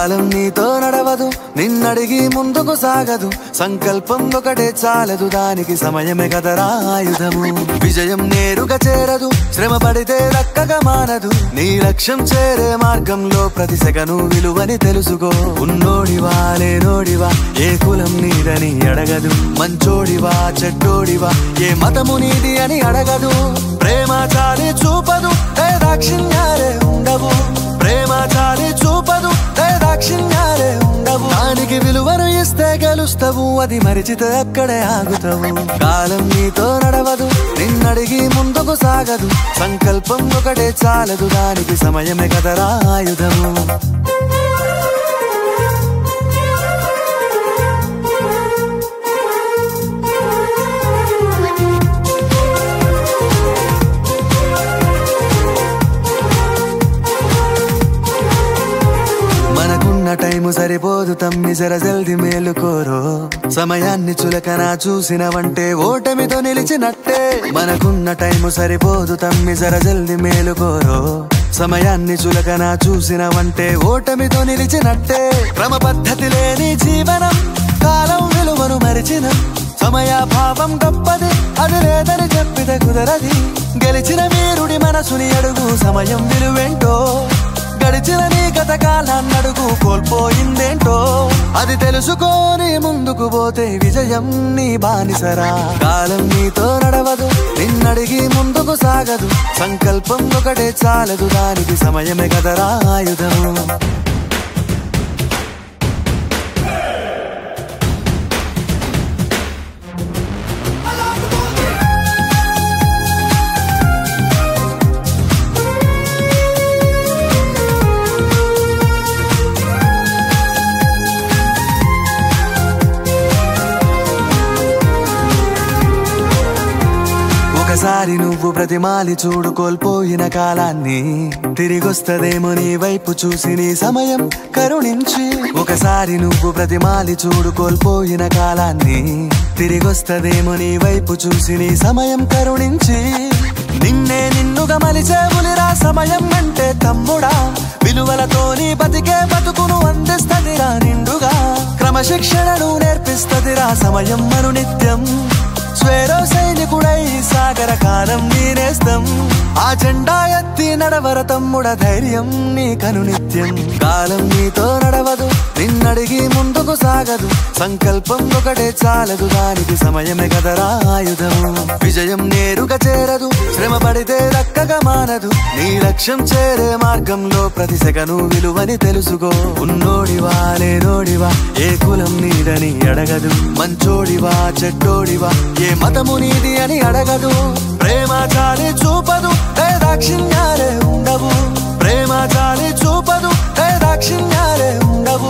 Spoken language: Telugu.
కాలం నీతో నడవదు, నిన్నడిగి ముందుకు సాగదు. సంకల్పం ఒకటే చాలదు, దానికి సమయమే కదరా ఆయుధము. విజయం నేరుగా చేరదు, శ్రమ పడితే దక్కగా మానదు. నీ లక్ష్యం చేరే మార్గంలో ప్రతి సెకను విలువని తెలుసుకో. ఉన్నోడివా లేనోడివా, ఏ కులం నీదని అడగదు. మంచోడివా చెడ్డోడివా, ఏ మతము నీది అని అడగదు. ప్రేమ చాలి చూపదు, దాక్షిణ్యాలే ఉండవు. ప్రేమ చాలి చూపదు, దాక్షిణ్యాలే ఉండవు. దానికి విలువను ఇస్తే గెలుస్తావు, అది మరిచితే అక్కడే ఆగుతావు. కాలం నీతో నడవదు, నిన్నడిగి ముందుకు సాగదు. సంకల్పం ఒకటే చాలదు, దానికి సమయమే కదరా ఆయుధము. టైము సరిపోదు తమ్మి, జర జల్ది మేలుకోరో. సమయాన్ని చులకన చూసినవంటే ఓటమితో నిలిచినట్టే. మనకున్న టైము సరిపోదు తమ్మి, జర జల్ది మేలుకోరో. సమయాన్ని చులకన చూసినవంటే ఓటమితో నిలిచినట్టే. క్రమ పద్ధతి లేని జీవనం, కాలం విలువను మరిచిన. సమయాభావం గొప్పది, అది లేదని చెప్పితే కుదరది. గెలిచిన వీరుడి మనసుని అడుగు, సమయం విలువేంటో. గడిచిన నీ గత కాలాన్నడుగు, కోల్పోయిందేంటో. అది తెలుసుకొని ముందుకు పోతే విజయం నీ బానిసరా. కాలం నీతో నడవదు, నిన్నడిగి ముందుకు సాగదు. సంకల్పం ఒకటే చాలదు, దానికి సమయమే కదరా ఆయుధము. ఒకసారి నువ్వు ప్రతిమాలి చూడు కోల్పోయిన కాలాన్ని. తిరిగొస్తదేమో నీ వైపు చూసి నీ సమయం కరుణించి. ఒకసారి నువ్వు ప్రతిమాలి చూడు కోల్పోయిన కాలాన్ని. తిరిగొస్తదేమో నీ వైపు చూసి నీ సమయం కరుణించి. నిన్నే నిన్నుగా మలిచేవులిరా సమయం అంటే తమ్ముడా. విలువలతోని బతికే బతుకును అందిస్తదిరా నిండుగా. క్రమశిక్షణను నేర్పిస్తదిరా సమయం మరు నిత్యం. స్వేరో సైనికుడై సాగర కాలం నీనేస్తం. ఆ జెండా ఎత్తి నడవర తమ్ముడ, ధైర్యం నీ కను నిత్యం. కాలం నీతో నడవదు, నిన్నడిగి ముందుకు సాగదు. సంకల్పం ఒకటే చాలదు, దానికి సమయమే కదరా ఆయుధము. విజయం నేరుగా చేరదు, శ్రమ పడితే దక్కగా మానదు. నీ లక్ష్యం చేరే మార్గంలో ప్రతి సెకను విలువని తెలుసుకో. ఉన్నోడివా లేనోడివా, ఏ కులం నీదని అడగదు. మంచోడివా చెడ్డోడివా, ఏ మతము నీది అని అడగదు. ప్రేమ చాలి చూపదు, దాక్షిణ్యాలే ఉండవు. ప్రేమ చాలి చూపదు, దాక్షిణ్యాలే ఉండవు.